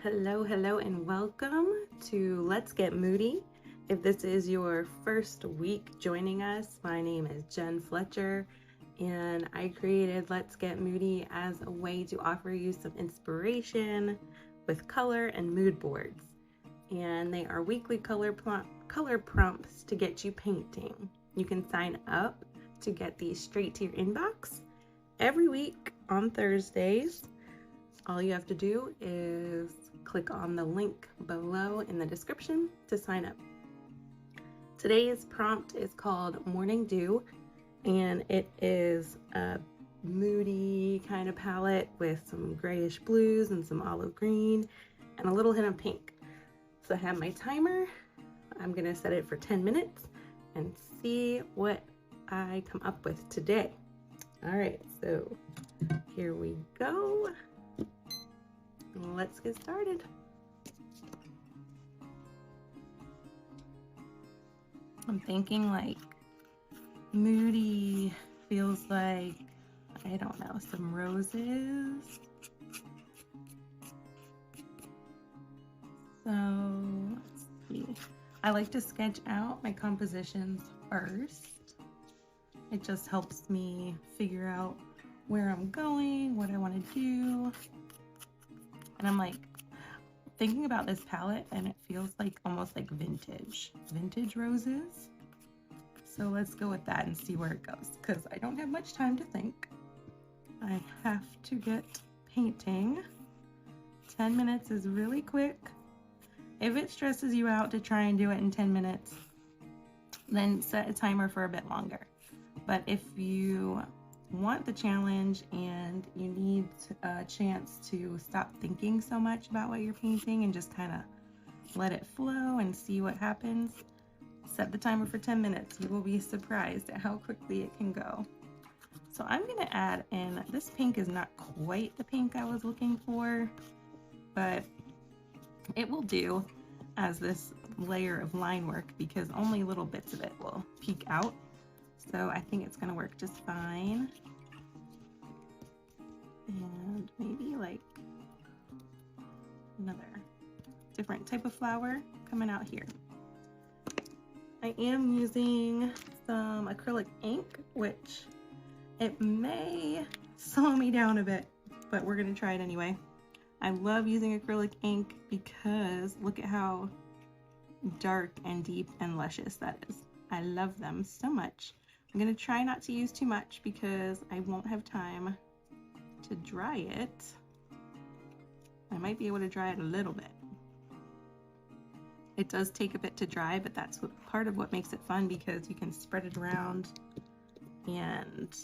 Hello, hello, and welcome to Let's Get Moody. If this is your first week joining us, my name is Jen Fletcher, and I created Let's Get Moody as a way to offer you some inspiration with color and mood boards. And they are weekly color prompts to get you painting. You can sign up to get these straight to your inbox every week on Thursdays. All you have to do is click on the link below in the description to sign up. Today's prompt is called Morning Dew, and it is a moody kind of palette with some grayish blues and some olive green and a little hint of pink. So I have my timer. I'm gonna set it for 10 minutes and see what I come up with today. All right, so here we go. Let's get started. I'm thinking like moody feels like, I don't know, some roses. So let's see. I like to sketch out my compositions first. It just helps me figure out where I'm going, what I want to do. And I'm like thinking about this palette and it feels like almost like vintage roses. So let's go with that and see where it goes, because I don't have much time to think. I have to get painting. 10 minutes is really quick. If it stresses you out to try and do it in 10 minutes, then set a timer for a bit longer. But if you want the challenge and you need a chance to stop thinking so much about what you're painting and just kind of let it flow and see what happens, set the timer for 10 minutes. You will be surprised at how quickly it can go. So I'm going to add in, this pink is not quite the pink I was looking for, but it will do as this layer of line work because only little bits of it will peek out. So I think it's going to work just fine. And maybe like another different type of flower coming out here. I am using some acrylic ink, which it may slow me down a bit, but we're going to try it anyway. I love using acrylic ink because look at how dark and deep and luscious that is. I love them so much. I'm going to try not to use too much because I won't have time to dry it. I might be able to dry it a little bit. It does take a bit to dry, but that's part of what makes it fun, because you can spread it around and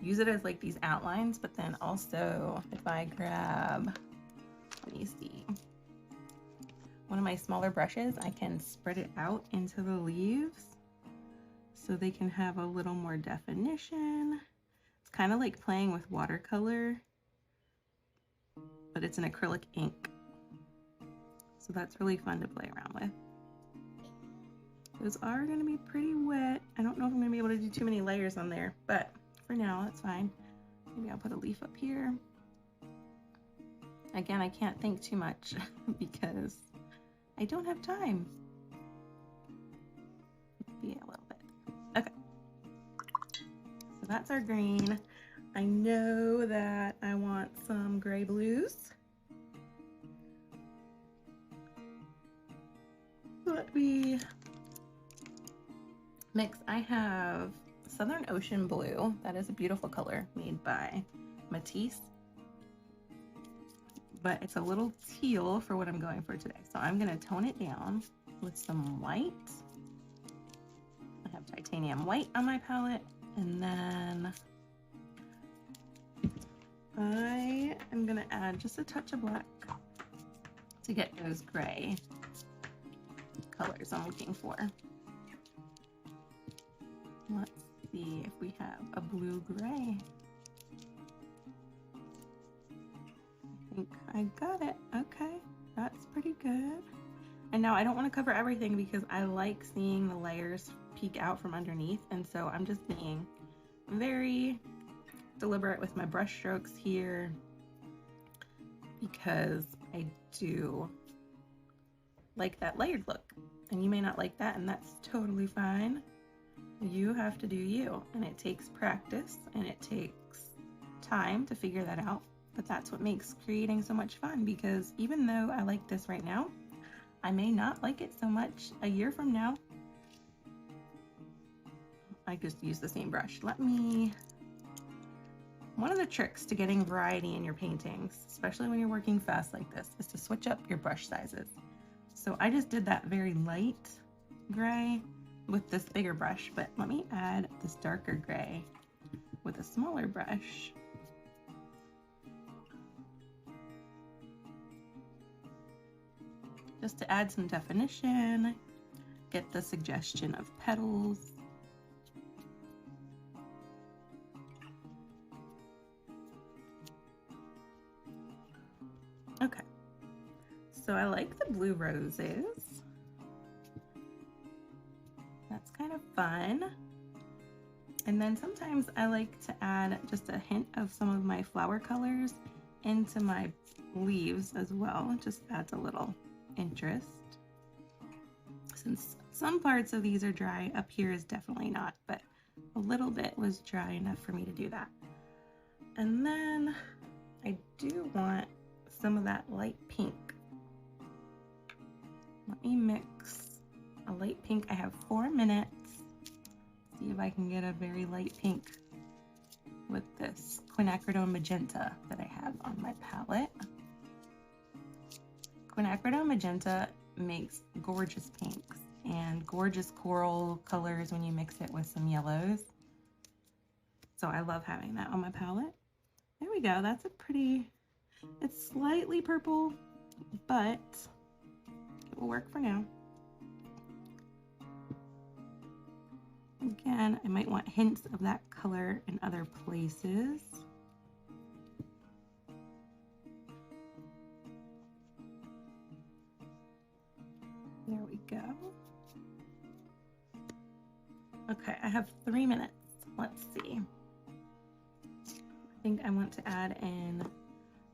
use it as like these outlines. But then also if I grab, let me see, one of my smaller brushes, I can spread it out into the leaves so they can have a little more definition. It's kind of like playing with watercolor, but it's an acrylic ink. So that's really fun to play around with. Those are going to be pretty wet. I don't know if I'm going to be able to do too many layers on there, but for now, that's fine. Maybe I'll put a leaf up here. Again, I can't think too much because I don't have time. Maybe a little bit. Okay. So that's our green. I know that I want some gray blues. Let me mix. I have Southern Ocean Blue. That is a beautiful color made by Matisse, but it's a little teal for what I'm going for today. So I'm going to tone it down with some white. I have titanium white on my palette, and then I am going to add just a touch of black to get those gray colors I'm looking for. Let's see if we have a blue-gray. I think I got it. Okay, that's pretty good. And now I don't want to cover everything because I like seeing the layers peek out from underneath, and so I'm just being very deliberate with my brush strokes here because I do like that layered look. And you may not like that, and that's totally fine. You have to do you, and it takes practice and it takes time to figure that out. But that's what makes creating so much fun, because even though I like this right now, I may not like it so much a year from now. I just use the same brush. One of the tricks to getting variety in your paintings, especially when you're working fast like this, is to switch up your brush sizes. So I just did that very light gray with this bigger brush, but let me add this darker gray with a smaller brush. Just to add some definition, get the suggestion of petals. Okay, so I like the blue roses. That's kind of fun. And then sometimes I like to add just a hint of some of my flower colors into my leaves as well. It just adds a little interest. Since some parts of these are dry, up here is definitely not, but a little bit was dry enough for me to do that. And then I do want some of that light pink. Let me mix a light pink. I have 4 minutes. See if I can get a very light pink with this quinacridone magenta that I have on my palette. Quinacridone magenta makes gorgeous pinks and gorgeous coral colors when you mix it with some yellows. So I love having that on my palette. There we go. That's a pretty, it's slightly purple, but it will work for now. Again, I might want hints of that color in other places. There we go. Okay, I have 3 minutes. Let's see. I think I want to add in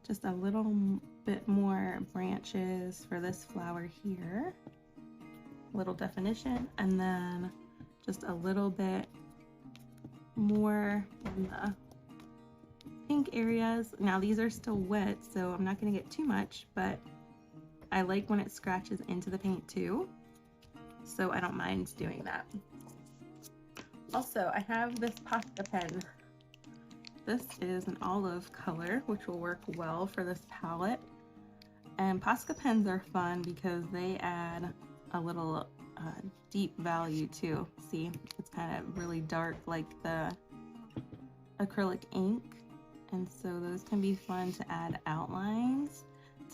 just a little bit more branches for this flower here. A little definition, and then just a little bit more in the pink areas. Now these are still wet, so I'm not going to get too much, but I like when it scratches into the paint too, so I don't mind doing that. Also, I have this Posca pen. This is an olive color, which will work well for this palette. And Posca pens are fun because they add a little deep value too. See, it's kind of really dark like the acrylic ink, and so those can be fun to add outlines,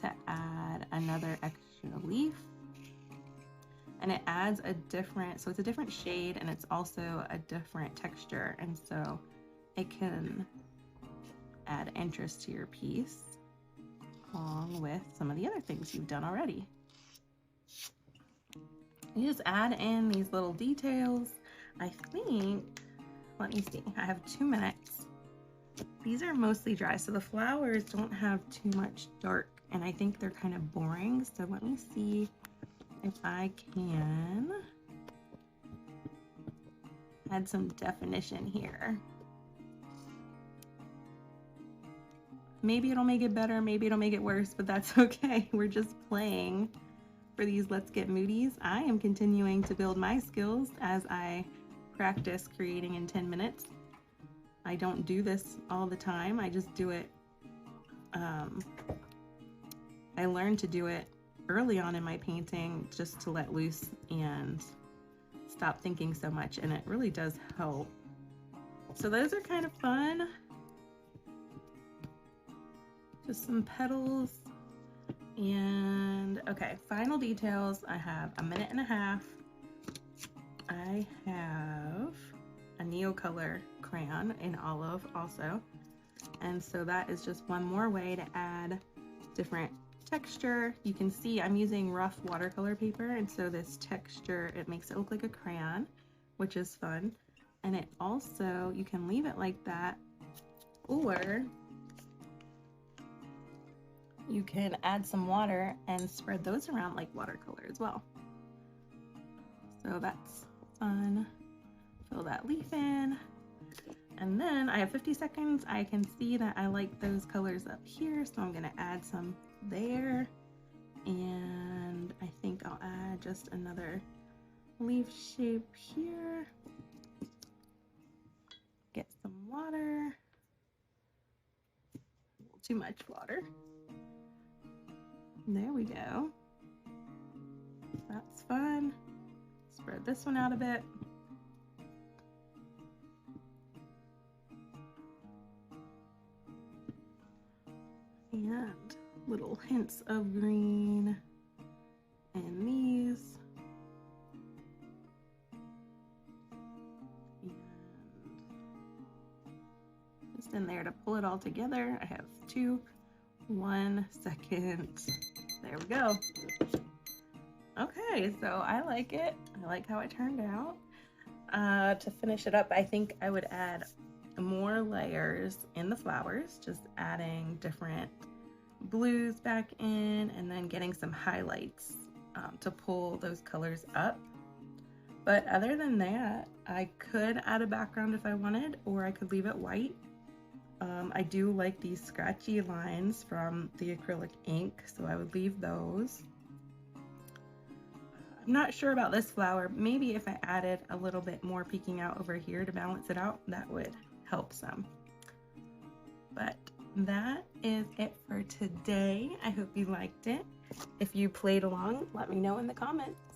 to add another extra leaf, and it adds a different, so it's a different shade and it's also a different texture, and so it can add interest to your piece along with some of the other things you've done already. You just add in these little details. I think, let me see, I have 2 minutes. These are mostly dry, so the flowers don't have too much dark, and I think they're kind of boring. So let me see if I can add some definition here. Maybe it'll make it better, maybe it'll make it worse, but that's okay. We're just playing. For these Let's Get Moodies, I am continuing to build my skills as I practice creating in 10 minutes. I don't do this all the time, I just do it. I learned to do it early on in my painting just to let loose and stop thinking so much, and it really does help. So those are kind of fun. Just some petals. And okay, final details. I have 1.5 minutes. I have a Neocolor crayon in olive also, and so that is just one more way to add different texture. You can see I'm using rough watercolor paper, and so this texture, it makes it look like a crayon, which is fun. And it also, you can leave it like that, or you can add some water and spread those around like watercolor as well. So that's fun. Fill that leaf in. And then I have 50 seconds. I can see that I like those colors up here, so I'm gonna add some there. And I think I'll add just another leaf shape here. Get some water. Too much water. There we go. That's fun. Spread this one out a bit. And little hints of green in these. And just in there to pull it all together. I have 1 second. There we go. Okay, so I like it. I like how it turned out. To finish it up, I think I would add more layers in the flowers, just adding different blues back in and then getting some highlights to pull those colors up. But other than that, I could add a background if I wanted, or I could leave it white. I do like these scratchy lines from the acrylic ink, so I would leave those. I'm not sure about this flower. Maybe if I added a little bit more peeking out over here to balance it out, that would help some. But that is it for today. I hope you liked it. If you played along, let me know in the comments.